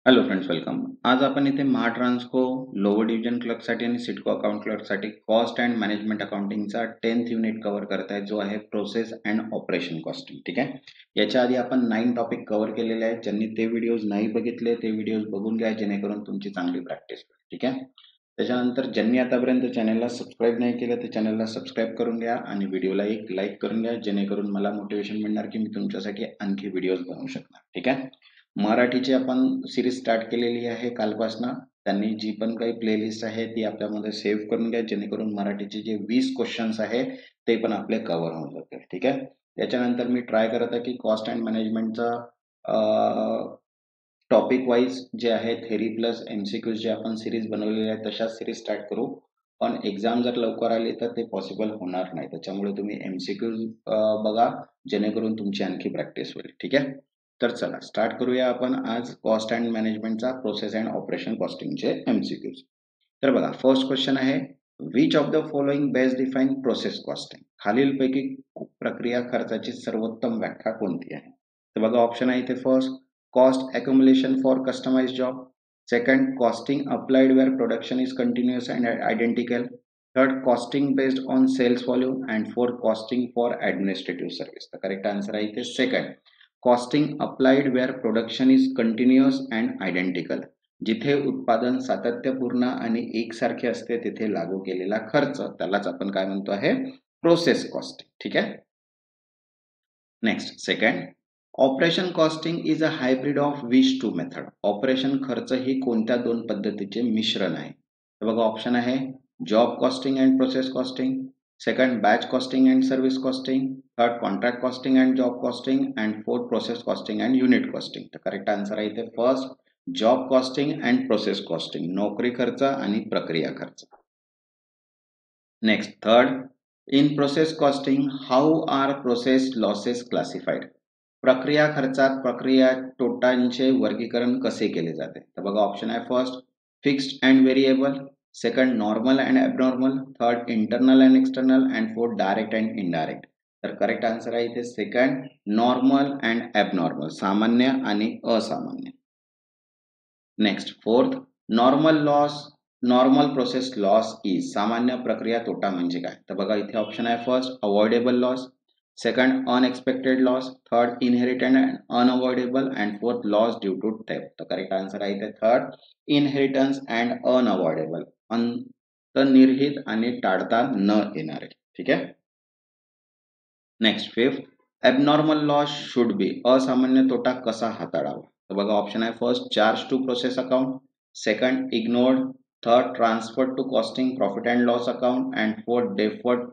Hello friends, welcome. आज आपण इथे महाट्रान्सको लोअर डिव्हिजन क्लर्कसाठी आणि सिडको अकाउंट क्लर्कसाठी कॉस्ट अँड मॅनेजमेंट अकाउंटिंगचा 10th युनिट कव्हर करत आहे, जो आहे प्रोसेस अँड ऑपरेशन कॉस्टिंग. ठीक आहे. याच्या आधी आपण 9 टॉपिक कव्हर केलेले आहेत. ज्यांनी ते व्हिडिओज नाही बघितले ते व्हिडिओज बघून घ्या, जेणेकरून तुमची चांगली प्रॅक्टिस होईल. ठीक आहे. त्याच्यानंतर ज्यांनी आतापर्यंत चॅनलला सबस्क्राईब नाही केलं ते चॅनलला सबस्क्राईब करून घ्या आणि व्हिडिओला एक लाईक करून घ्या, जेणेकरून मला मोटिवेशन मिळणार की मी तुमच्यासाठी आणखी व्हिडिओज बनवू शकणार. ठीक आहे. मराठीची आपण सिरीज स्टार्ट केलेली आहे कालपासनं. त्यांनी जी पण काही प्लेलिस्ट आहे ती आपल्यामध्ये सेव्ह करून घ्या, जेणेकरून मराठीचे जे 20 क्वेश्चन्स आहे ते पण आपले कव्हर होऊन जातील. ठीक आहे. त्याच्यानंतर मी ट्राय करत आहे की कॉस्ट अँड मॅनेजमेंटचा टॉपिक वाईज जे आहे थेरी प्लस एमसीक्यूज जे आपण सिरीज बनवलेली आहे तशाच सिरीज स्टार्ट करू. पण एक्झाम जर लवकर आली तर ते पॉसिबल होणार नाही. त्याच्यामुळे तुम्ही एमसीक्यूज बघा, जेणेकरून तुमची आणखी प्रॅक्टिस होईल. ठीक आहे. तर चला स्टार्ट करूया आपण आज कॉस्ट अँड मॅनेजमेंटचा प्रोसेस अँड ऑपरेशन कॉस्टिंगचे एमसीक्यूज. तर बघा, फर्स्ट क्वेश्चन आहे, which of the following best define process costing? खालीलपैकी प्रक्रिया खर्चाची सर्वोत्तम व्याख्या कोणती आहे? तर बघा, ऑप्शन आहे इथे. First, cost accumulation for customized job. Second, costing applied where production is continuous and identical. Third, costing based on sales volume. And fourth, costing for administrative service. The correct answer is second, costing applied where production is continuous and identical. जिथे उत्पादन सातत्यपूर्ण आणि एकसारखे असते तिथे लागू केलेला खर्च त्यालाच आपण काय म्हणतो आहे? Process costing. ठीक आहे. Next, second, operation costing is a hybrid of which two method? Operation खर्च ही कोणत्या दोन पद्धतीचे मिश्रण आहे? तर बघा, ऑप्शन आहे job costing and process costing. Second, batch costing and service costing. Third, contract costing and job costing. And fourth, process costing and unit costing. तर करेक्ट आन्सर आहे इथे first, job costing and process costing. नोकरी खर्च आणि प्रक्रिया खर्च. Next, third, in process costing how are process losses classified? प्रक्रिया खर्चात प्रक्रिया तोटांचे वर्गीकरण कसे केले जाते? तर बघा, ऑप्शन आहे first, fixed and variable. Second, normal and abnormal. Third, internal and external. And fourth, direct and indirect. तर करेक्ट आन्सर आहे इथे सेकंड, नॉर्मल अँड ॲबनॉर्मल. सामान्य आणि असामान्य. Next, fourth, normal loss, normal process loss is. सामान्य प्रक्रिया तोटा म्हणजे काय? तर बघा, इथे ऑप्शन आहे first, avoidable loss. Second, unexpected loss. Third, inherent and unavoidable. And fourth, loss due to theft. तर करेक्ट आन्सर आहे इथे थर्ड, इनहेरिटन्स अँड अनअवॉइडेबल. अंतर्निहित आणि टाळता न येणारे. ठीक आहे. Next, fifth, abnormal loss should be. असामान्य तोटा कसा हाताळावा? तर बघा, ऑप्शन आहे first, charge to process account. Second, ignored. Third, transfer to costing profit and loss account. And fourth, deferred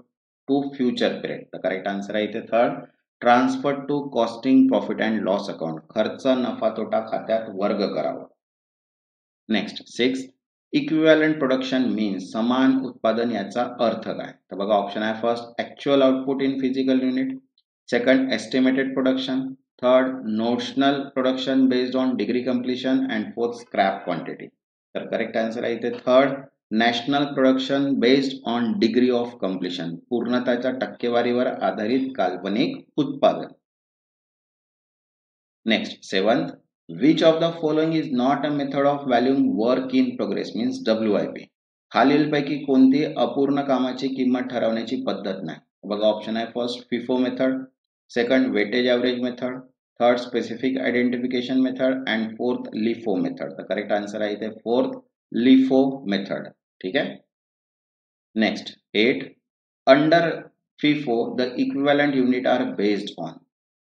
to future period. तर करेक्ट आन्सर आहे इथे third, transfer to costing profit and loss account. खर्च नफा तोटा खात्यात वर्ग करावा. Next, six, equivalent production means. समान उत्पादन याचा अर्थ काय? तर बघा, ऑप्शन आहे first, actual output in physical unit. Second, estimated production. Third, notional production based on degree completion. And fourth, scrap quantity. तर करेक्ट आन्सर आहे इथे third, national production based on degree of completion. पूर्णताच्या टक्केवारीवर आधारित काल्पनिक उत्पादन. Next, seventh, which of the following is not a method of valuing work in progress means WIP? खालीलपैकी कोणती अपूर्ण कामाची किंमत ठरवण्याची पद्धत नाही? बघा, ऑप्शन आहे first, FIFO method. Second, weightage average method. Third, specific identification method. And fourth, LIFO method. तर करेक्ट आन्सर आहे इथे फोर्थ, लिफो मेथड. ठीक आहे. Next, 8, under FIFO the equivalent unit are based on.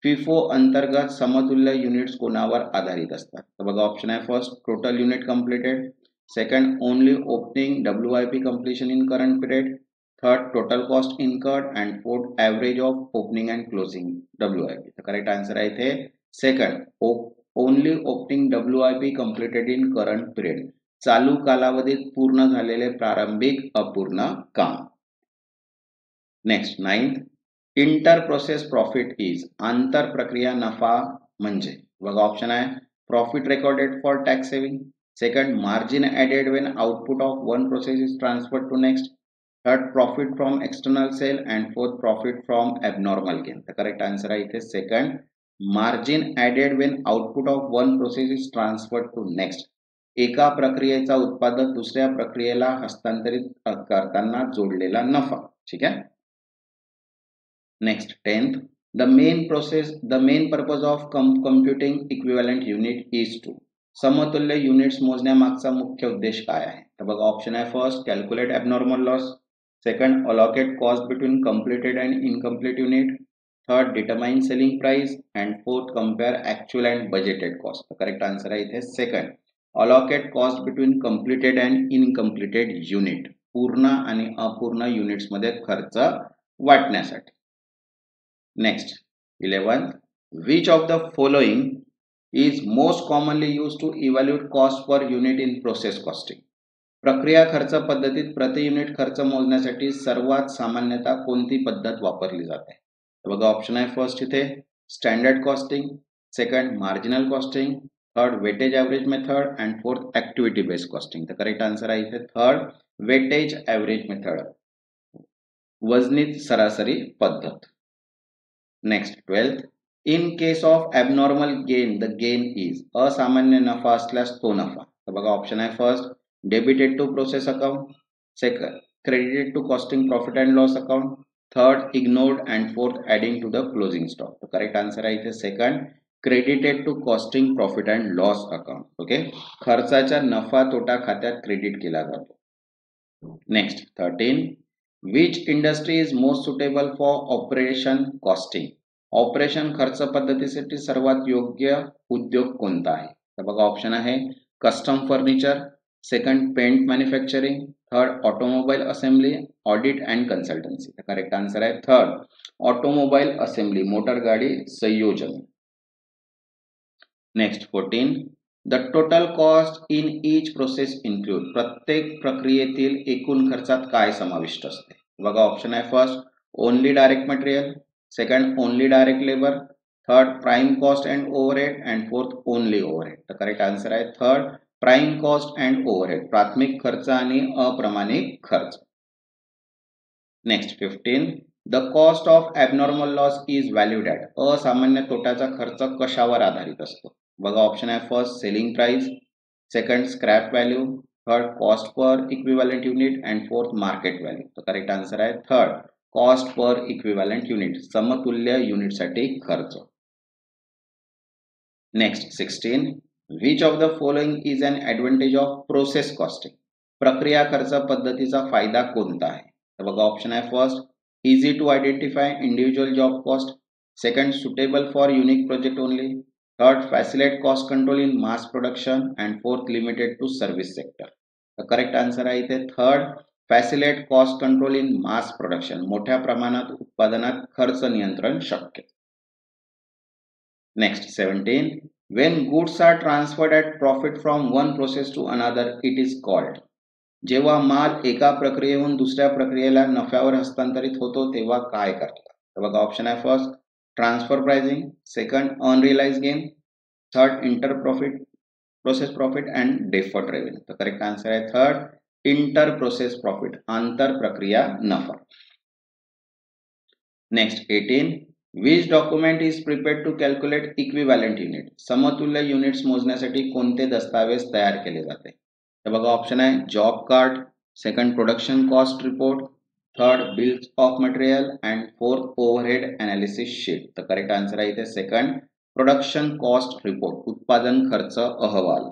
FIFO अंतर्गत समतुल्य units कोणावर आधारित असतात? तर बघा, ऑप्शन आहे first, total unit completed. Second, only opening WIP completion in current period. Third, total cost incurred. And fourth, average of opening and closing WIP. तर correct answer आहे इथे second, only opening WIP completed in current period. चालू कालावधीत पूर्ण झालेले प्रारंभिक अपूर्ण काम. Next, ninth, inter process profit is. आंतर प्रक्रिया नफा म्हणजे? बघा, ऑप्शन आहे profit recorded for tax saving. Second, margin added Wien output of one process is transferred to next. Third, profit from external sale. And fourth, profit from abnormal gain. तर correct answer आहे इथे second, margin added when output of one process is transferred to next. एका प्रक्रियेचा उत्पादक दुसऱ्या प्रक्रियेला हस्तांतरित करताना जोडलेला नफा. ठीक आहे. Next 10th, the main purpose of computing equivalent unit is to. समतुल्य युनिट्स मोजण्यामागचा मुख्य उद्देश काय आहे? तर बघा ऑप्शन आहे first calculate abnormal loss, second allocate cost between completed and incomplete unit, third determine selling price and fourth compare actual and budgeted cost. Correct answer आहे इथे second allocate cost between completed and incompleted unit, पूर्ण आणि अपूर्ण units मध्ये खर्च वाटण्यासाठी. Next 11th, which of the following is most commonly used to evaluate cost per unit in process costing. प्रक्रिया खर्च पद्धतीत प्रति युनिट खर्च मोजण्यासाठी सर्वात सामान्यतः कोणती पद्धत वापरली जाते? तर बघा ऑप्शन आहे फर्स्ट इथे standard costing, second marginal costing, third weightage average method and fourth activity based costing. तर करेक्ट आन्सर आहे इथे थर्ड वेटेज ॲव्हरेज मेथड, वजनीत सरासरी पद्धत. Next 12th, in case of abnormal gain the gain is. असामान्य नफा असल्यास तो नफा. तर बघा ऑप्शन आहे first debited to process account, second credited to costing profit and loss account, third ignored and fourth adding to the closing stock. तर correct answer आहे इथे second credited to costing profit and loss account. Okay, खर्चाच्या नफा तोटा खात्यात credit केला जातो. Next 13, which industry is most suitable for operation costing. Operation खर्च पद्धतीसाठी सर्वात योग्य उद्योग कोणता आहे? तर बघा ऑप्शन आहे custom furniture, second paint manufacturing, third automobile assembly, audit and consultancy. तर करेक्ट आन्सर आहे थर्ड ऑटोमोबाईल असेंब्ली, मोटर गाडी संयोजन. Next 14, the total cost in each process include. प्रत्येक प्रक्रियेतील एकूण खर्चात काय समाविष्ट असते? बघा ऑप्शन आहे first only direct material, second only direct labour, third prime cost and overhead and fourth only overhead. तर करेक्ट आन्सर आहे third prime cost and overhead, प्राथमिक खर्च आणि अप्रमाणित खर्च. Next 15, the cost of abnormal loss is valued at. असामान्य तोट्याचा खर्च कशावर आधारित असतो? बघा ऑप्शन आहे first selling price, second scrap value, third cost per equivalent unit and fourth market value. तर करेक्ट आन्सर आहे third cost per equivalent unit, समतुल्य युनिटसाठी खर्च. Next 16, which of the following is an advantage of process costing. प्रक्रिया खर्च पद्धतीचा फायदा कोणता आहे? तर बघा ऑप्शन आहे first easy to identify individual job cost, second suitable for unique project only, third facilitate cost control in mass production and fourth limited to service sector. तर करेक्ट आन्सर आहे इथे third facilitate cost control in mass production, मोठ्या प्रमाणात उत्पादनात खर्च नियंत्रण शक्य. Next 17, when goods are transferred at profit from one process to another it is called. जेव्हा माल एका प्रक्रियेहून दुसऱ्या प्रक्रियेला नफ्यावर हस्तांतरित होतो तेव्हा काय करतात? तर बघा ऑप्शन आहे first transfer pricing, second unrealize gain, third inter profit process profit and deferred revenue. तर करेक्ट आन्सर आहे थर्ड इंटर प्रोसेस प्रॉफिट, आंतर प्रक्रिया नफा. Next 18, which document is prepared to calculate equivalent unit. समतुल्य युनिट्स मोजण्यासाठी कोणते दस्तावेज तयार केले जाते? तर बघा ऑप्शन आहे job card, second production cost report, third bills of material and fourth overhead analysis sheet. तर करेक्ट आन्सर आहे इथे सेकंड प्रोडक्शन कॉस्ट रिपोर्ट, उत्पादन खर्च अहवाल.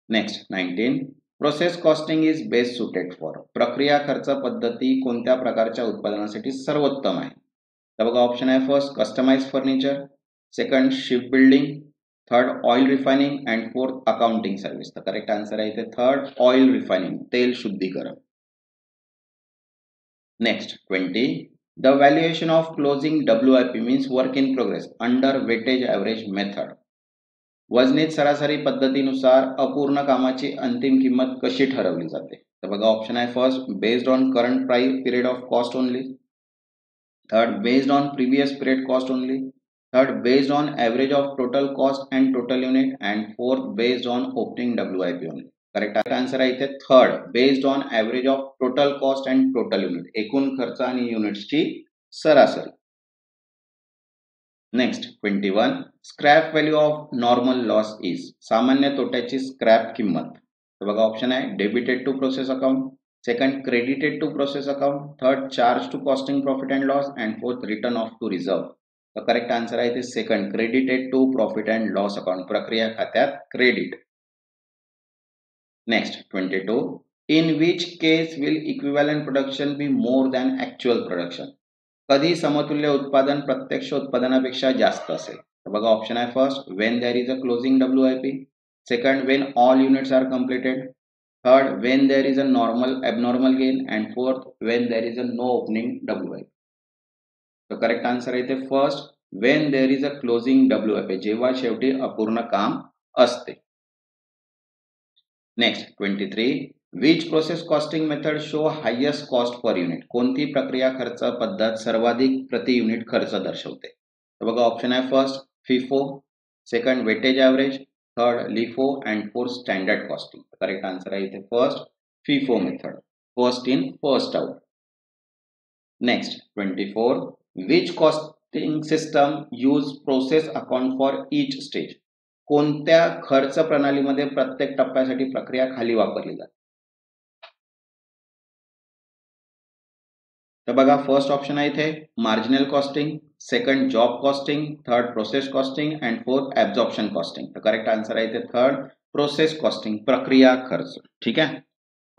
Next 19, process costing is best suited for. प्रक्रिया खर्च पद्धती कोणत्या प्रकारच्या उत्पादनासाठी सर्वोत्तम आहे? तर बघा ऑप्शन आहे first customize furniture, second ship building, third oil refining and fourth accounting service. तर करेक्ट आन्सर आहे इथे थर्ड ऑइल रिफाइनिंग, तेल शुद्धीकरण. Next 20, the valuation of closing WIP means work in progress under weightage average method. वजनीत सरासरी पद्धतीनुसार अपूर्ण कामाची अंतिम किंमत कशी ठरवली जाते? तर बघा ऑप्शन आहे first based on current price period of cost only, third based on previous period cost only, third based on average of total cost and total unit, and fourth based on opening WIP only. Correct answer आहे इथे third based on average of total cost and total unit, एकूण खर्च आणि युनिट्सची सरासरी. Next 21 scrap value of normal loss is सामान्य तोट्याची scrap किंमत. तर बघा ऑप्शन आहे debited to process account, second credited to process account, third charge to costing profit and loss and fourth written off to reserve. तर correct answer आहे ते second credited to profit and loss account, प्रक्रिया खात्यात credit. Next 22 in which case will equivalent production be more than actual production. कधी समतुल्य उत्पादन प्रत्यक्ष उत्पादनापेक्षा जास्त असेल. तर बघा ऑप्शन आहे first when there is a closing WIP, second when all units are completed, third when there is a normal abnormal gain and fourth when there is a no opening WIP. तर correct answer आहे ते first when there is a closing WIP, जेव्हा शेवटी अपूर्ण काम असते. Next 23 which process costing method show highest cost per unit. कोणती प्रक्रिया खर्च पद्धत सर्वाधिक प्रति युनिट खर्च दर्शवते. तर बघा ऑप्शन आहे first FIFO, second weightage average, third LIFO and fourth standard costing. Correct answer आहे इथे first FIFO method, first in first out. Next 24 which costing system use process account for each stage. कोणत्या खर्च प्रणालीमध्ये प्रत्येक टप्प्यासाठी प्रक्रिया खाली वापरली जाते. तर बघा फर्स्ट ऑप्शन आहे इथे marginal costing, second job costing, third process costing and fourth absorption costing. तर करेक्ट आन्सर आहे इथे थर्ड प्रोसेस कॉस्टिंग, प्रक्रिया खर्च. ठीक आहे.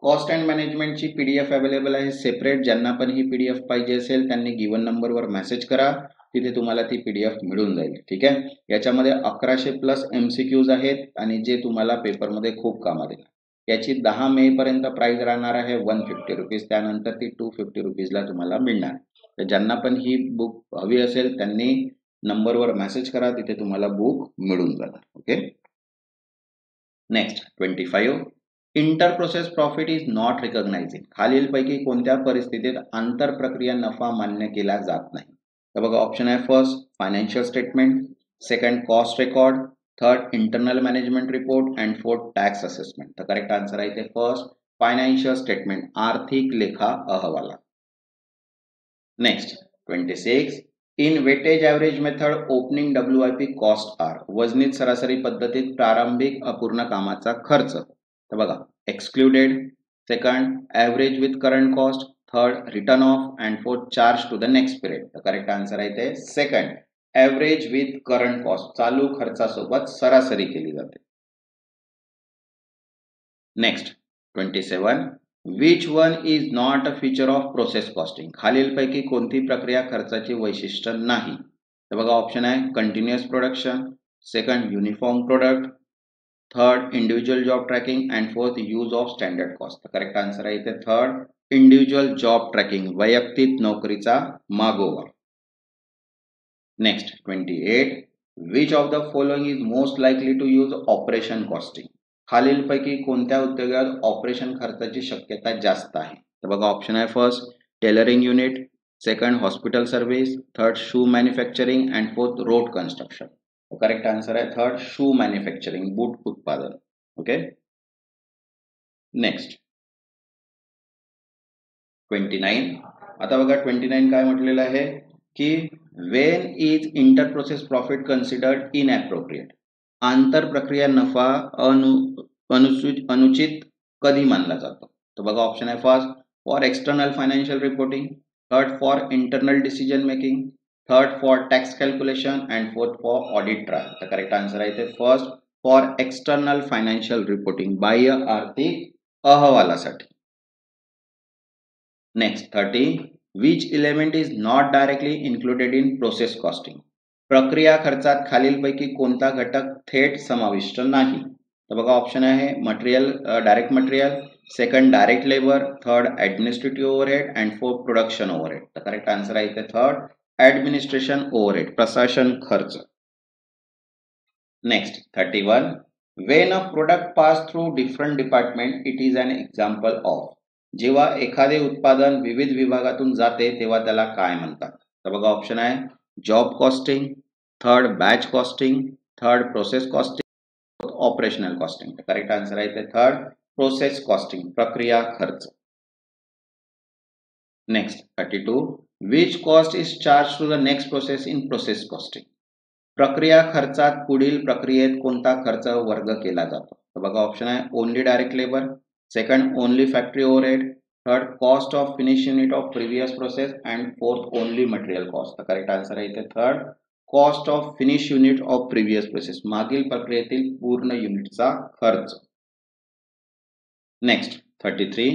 कॉस्ट अँड मॅनेजमेंटची PDF अवेलेबल आहे सेपरेट. ज्यांना पण ही PDF पाहिजे असेल त्यांनी गिवन नंबरवर मेसेज करा, तिथे तुम्हाला ती PDF मिळून जाईल. ठीक आहे. याच्यामध्ये 1100+ MCQs आहेत आणि जे तुम्हाला पेपरमध्ये खूप कामात येईल. याची 10 मे पर्यंत प्राइस राहणार आहे 150 रुपीज, त्यानंतर ती 250 रुपीजला तुम्हाला मिळणार. तर ज्यांना पण ही बुक हवी असेल त्यांनी नंबरवर मेसेज करा, तिथे तुम्हाला बुक मिळून जाणार. Okay. Next 25 inter process profit is not recognising. खालीलपैकी कोणत्या परिस्थितीत आंतर प्रक्रिया नफा मान्य केला जात नाही. तर बघा ऑप्शन आहे first financial statement, second cost record, third internal management report and fourth tax assessment. तर करेक्ट आन्सर आहे इथे फर्स्ट फायनान्शियल स्टेटमेंट, आर्थिक लेखा अहवाला. Next 26 in weightage average method opening WIP cost are. वजनीत सरासरी पद्धतीत प्रारंभिक अपूर्ण कामाचा खर्च. तर बघा excluded, second average with current cost, third return of and fourth charge to the next period. तर करेक्ट आन्सर आहे इथे second average with current cost, चालू खर्चासोबत सरासरी केली जाते. Next 27 which one is not a feature of process costing. खालीलपैकी कोणती प्रक्रिया खर्चाची वैशिष्ट्य नाही. तर बघा ऑप्शन आहे continuous production, second uniform product, third individual job tracking and fourth use of standard cost. तर करेक्ट आन्सर आहे इथे थर्ड इंडिव्हिज्युअल जॉब ट्रॅकिंग, वैयक्तिक नोकरीचा मागोवा. Next 28 which of the following is most likely to use operation costing. खालीलपैकी कोणत्या उद्योगात operation खर्चाची शक्यता जास्त आहे. तर बघा ऑप्शन आहे first tailoring unit, second hospital service, third shoe manufacturing and fourth road construction. Correct answer आहे थर्ड शू मॅन्युफॅक्चरिंग, बूट उत्पादन. ओके. नेक्स्ट 29 आता बघा 29 काय म्हटलेलं आहे की when is inter process profit considered inappropriate. आंतर प्रक्रिया नफा अनुचित कधी मानला जातो. तर बघा ऑप्शन आहे first for external financial reporting, third for internal decision making, third for tax calculation and fourth for audit trail. तर करेक्ट आन्सर आहे इथे first for external financial reporting, बाह्य आर्थिक अहवालासाठी. Next 30 which element is not directly included in process costing. प्रक्रिया खर्चात खालीलपैकी कोणता घटक थेट समाविष्ट नाही. तर बघा ऑप्शन आहे material, direct material, second direct labour, third administrative overhead and fourth production overhead. तर करेक्ट आन्सर आहे इथे थर्ड ॲडमिनिस्ट्रेशन ओव्हरहेड, प्रशासन खर्च. Next 31 when a product pass through different department it is an example of. जेव्हा एखादे उत्पादन विविध विभागातून जाते तेव्हा त्याला काय म्हणतात. तर बघा ऑप्शन आहे job costing, third batch costing, third process costing, operational costing. Correct answer आहे ते थर्ड प्रोसेस कॉस्टिंग, प्रक्रिया खर्च. Next 32 which cost is charge to the next process in process costing. प्रक्रिया खर्चात पुढील प्रक्रियेत कोणता खर्च वर्ग केला जातो? तर बघा ऑप्शन आहे only direct labour, second only factory overhead, third cost of finish unit of previous process and fourth only material cost. तर करेक्ट आन्सर आहे इथे third cost of finish unit of previous process, मागील प्रक्रियेतील पूर्ण युनिटचा खर्च. Next 33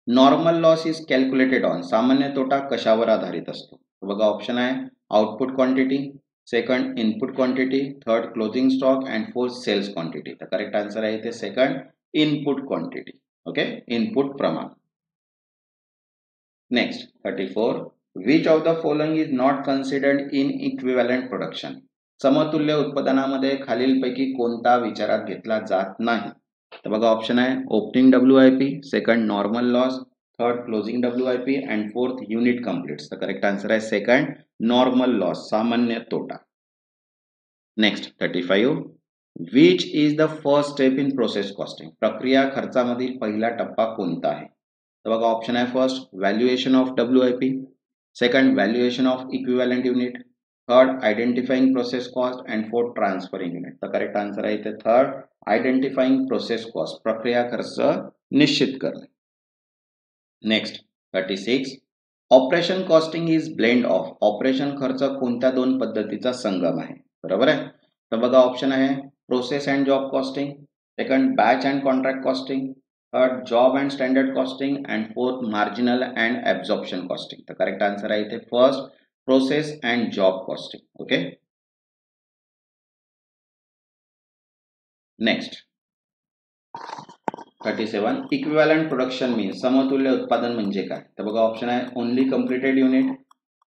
normal loss is calculated on, सामान्य तोटा कशावर आधारित असतो? बघा ऑप्शन आहे output quantity, second input quantity, third closing stock and fourth sales quantity. तर करेक्ट आन्सर आहे इथे second input quantity. Okay, input प्रमाण. Next 34 which of the following is not considered in equivalent production, समतुल्य उत्पादनामध्ये खालीलपैकी कोणता विचारात घेतला जात नाही? तर बघा ऑप्शन आहे opening WIP, second normal loss, third closing WIP and fourth unit completes. तर करेक्ट आन्सर आहे सेकंड नॉर्मल लॉस, सामान्य तोटा. Next 35 which is the first step in process costing, प्रक्रिया खर्चामधील पहिला टप्पा कोणता आहे? तर बघा ऑप्शन आहे first valuation of WIP, second valuation of equivalent unit, third identifying process cost and fourth transferring unit. तर करेक्ट आन्सर आहे इथे थर्ड आयडेंटिफाइंग प्रोसेस कॉस्ट, प्रक्रिया खर्च निश्चित करणे. Next 36 operation costing is blend of, operation खर्च कोणत्या दोन पद्धतीचा संगम आहे? बरोबर आहे. तर बघा ऑप्शन आहे process and job costing, second batch and contract costing, third job and standard costing and fourth marginal and absorption costing. तर करेक्ट आन्सर आहे इथे first process and job costing. Okay. Next 37 equivalent production means, समतुल्य उत्पादन म्हणजे काय? तर बघा option आहे only completed unit,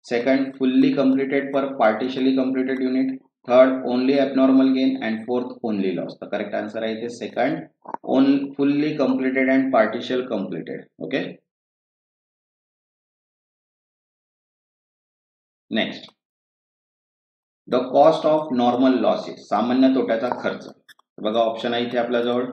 second fully completed per partially completed unit, third only abnormal gain and fourth only loss. तर करेक्ट आन्सर आहे इथे second fully completed and partial completed. Okay. Next the cost of normal losses, सामान्य तोट्याचा खर्च. बघा option आहे इथे आपल्याजवळ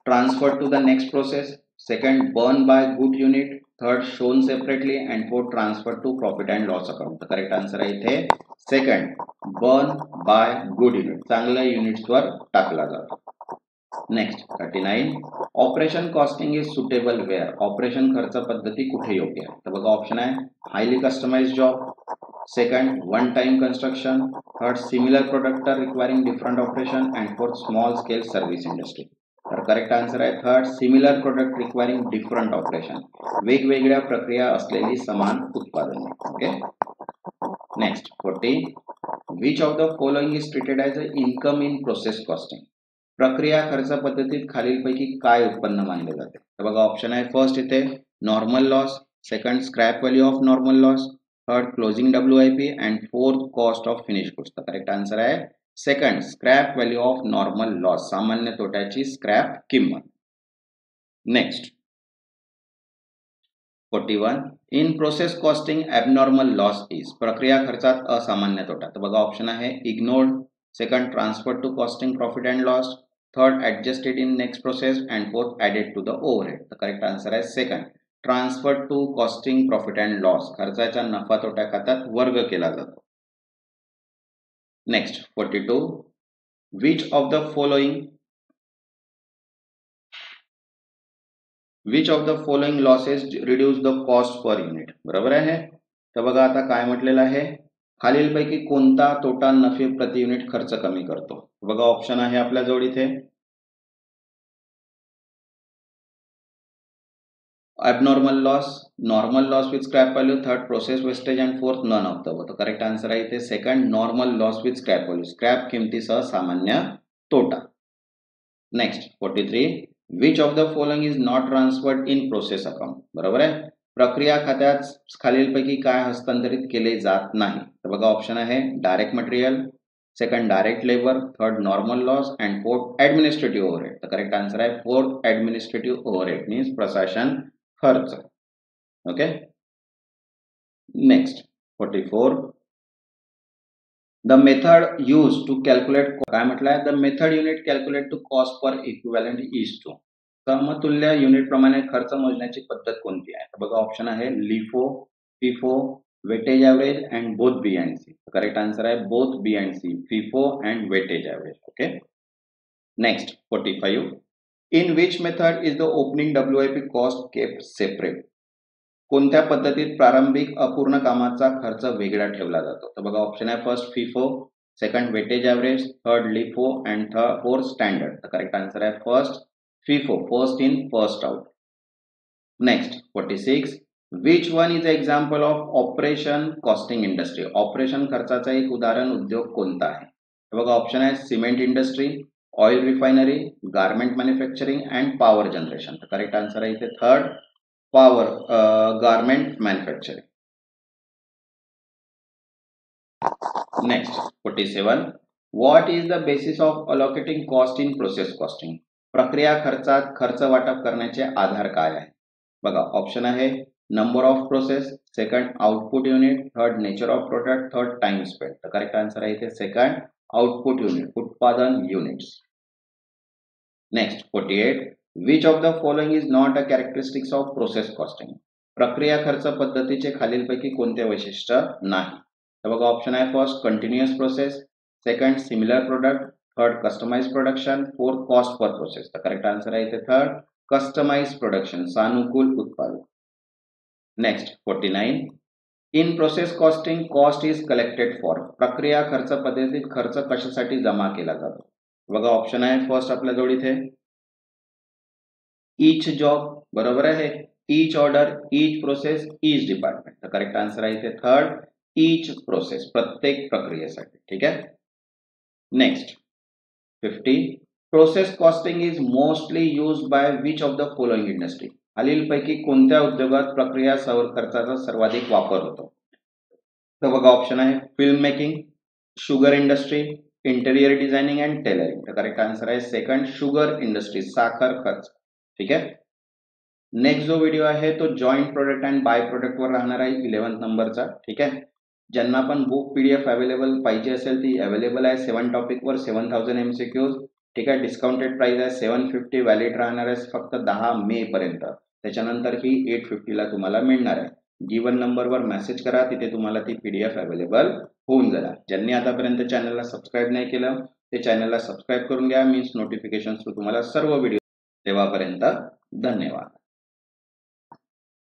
transfer to the next process, second borne by good unit, third shown separately and fourth transfer to profit and loss account. तर correct answer आहे इथे second borne by good unit, चांगल्या युनिट्सवर टाकला जातो. Next 39 operation costing is suitable where, operation खर्च पद्धती कुठे योग्य आहे? तर बघा ऑप्शन आहे highly customised job, second one time construction, third similar product requiring different operation and fourth small scale service industry. तर करेक्ट आन्सर आहे third similar product requiring different operation, वेगवेगळ्या प्रक्रिया असलेली समान उत्पादने. Okay. Next 40 which of the following is treated as a income in process costing, प्रक्रिया खर्च पद्धतीत खालीलपैकी काय उत्पन्न मानले जाते? तर बघा ऑप्शन आहे फर्स्ट इथे normal loss, second scrap value of normal loss, third closing WIP and fourth cost of finish goods. तर करेक्ट आन्सर आहे second scrap value of normal loss, सामान्य तोट्याची स्क्रॅप किंमत. Next 41 in process costing abnormal loss is, प्रक्रिया खर्चात असामान्य तोटा. तर बघा ऑप्शन आहे ignored, second transfer to costing profit and loss, third adjusted in next process and fourth added to the overhead. The correct answer is second transfer to costing profit and loss, खर्चाच्या नफा तोटा खात्यात वर्ग केला जातो. Next 42 which of the following losses reduce the cost per unit, बरोबर आहे. तर बघा आता काय म्हटलेलं आहे, खालीलपैकी कोणता तोटा नफे प्रति युनिट खर्च कमी करतो? बघा ऑप्शन आहे आपल्या जवळ इथे abnormal loss, normal loss with scrap value, third process wastage and fourth none of the above. Correct answer आहे इथे second normal loss with scrap value, scrap किमतीसह सामान्य तोटा. Next 43 which of the following is not transferred in process account, बरोबर आहे. प्रक्रिया खात्यात खालीलपैकी काय हस्तांतरित केले जात नाही? तर बघा ऑप्शन आहे direct material, second direct labour, third normal loss and fourth administrative overhead. तर करेक्ट आन्सर आहे फोर्थ ॲडमिनिस्ट्रेटिव्ह ओव्हरहेड मीन्स प्रशासन खर्च. Okay. Next 44 the method use to calculate, काय म्हटलंय the method unit calculate to cost per equivalent is to, समतुल्य unit प्रमाणे खर्च मोजण्याची पद्धत कोणती आहे? बघा ऑप्शन आहे LIFO, FIFO, weightage average and both B and C. Correct answer आहे both B and C, FIFO and weightage average. Okay. Next 45. In which method is the opening WIP cost kept separate? कोणत्या पद्धतीत प्रारंभिक अपूर्ण कामाचा खर्च वेगळा ठेवला जातो? तर बघा ऑप्शन आहे first FIFO, second weightage average, third LIFO and fourth standard. तर करेक्ट आन्सर आहे first FIFO, first in first out. Next 46. Which one is example of operation costing industry? Operation खर्चाचा एक उदाहरण उद्योग कोणता आहे? तर बघा ऑप्शन आहे cement industry, oil refinery, garment manufacturing and power generation. तर करेक्ट आन्सर आहे इथे third, power garment manufacturing. Next 47. What is the basis of allocating cost in process costing? प्रक्रिया खर्चात खर्च वाटप करण्याचे आधार काय आहे? बघा ऑप्शन आहे number of process, second output unit, third nature of product, third time spend. तर करेक्ट आन्सर आहे इथे सेकंड आउटपुट युनिट, उत्पादन units. Next 48. Which of the following is not a characteristics of process costing? प्रक्रिया खर्च पद्धतीचे खालीलपैकी कोणते वैशिष्ट्य नाही? तर बघा ऑप्शन आहे first continuous process, second similar product, third customise production, fourth cost per process. तर करेक्ट आन्सर आहे इथे थर्ड कस्टमाइज प्रोडक्शन, सानुकूल उत्पादन. Next 49. In process costing cost is collected for? प्रक्रिया खर्च पद्धतीत खर्च कशासाठी जमा केला जातो? बघा ऑप्शन आहे फर्स्ट आपल्याजवळ इथे ईच जॉब, बरोबर आहे, each order, each process, each department. तर करेक्ट आन्सर आहे इथे थर्ड ईच प्रोसेस, प्रत्येक प्रक्रियेसाठी. ठीक आहे. Next 50. Process costing is mostly use by which of the following industry? खालीलपैकी कोणत्या उद्योगात प्रक्रिया खर्चाचा सर्वाधिक वापर होतो? तर बघा ऑप्शन आहे film making, sugar industry, interior designing and tailoring. तर करेक्ट आन्सर आहे सेकंड शुगर इंडस्ट्री, साखर खर्च. ठीक आहे. नेक्स्ट जो व्हिडिओ आहे तो joint product and by product वर राहणार आहे 11th नंबरचा. ठीक आहे. ज्यांना पण बुक PDF अवेलेबल पाहिजे असेल ती अवेलेबल आहे 7 टॉपिकवर, 7000 MCQs. ठीक आहे. डिस्काउंटेड प्राइस आहे 750, व्हॅलिड राहणार आहे फक्त 10 मे पर्यंत. त्याच्यानंतर ही 850 ला तुम्हाला मिळणार आहे. गिवन नंबरवर मेसेज करा, तिथे तुम्हाला ती PDF अवेलेबल होऊन जाईल. ज्यांनी आतापर्यंत चॅनलला सबस्क्राईब नाही केलं ते चॅनलला सबस्क्राईब करून घ्या, मीन्स नोटिफिकेशन तुम्हाला सर्व व्हिडिओ. तेव्हापर्यंत धन्यवाद.